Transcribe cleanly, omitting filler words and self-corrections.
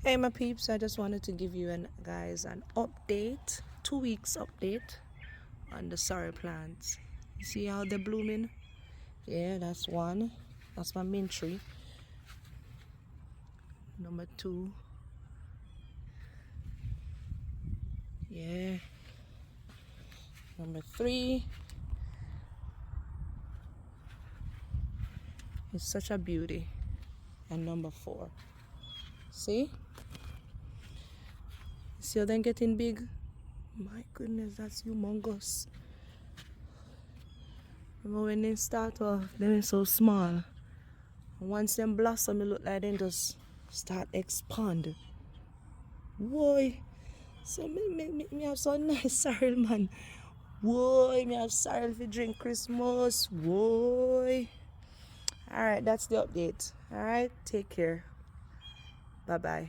Hey my peeps, I just wanted to give you guys an update, 2 weeks update on the sorrel plants. You see how they're blooming? Yeah, that's one. That's my mint tree. Number two. Yeah. Number three. It's such a beauty. And number four. See? See how they're getting big? My goodness, that's humongous. Remember when they start off, they were so small. And once them blossom, it look like they just start expand. Whoa. So me have so nice sorrel, man. Whoa, me have sorrel for drink Christmas. Whoa. Alright, that's the update. Alright, take care. Bye bye.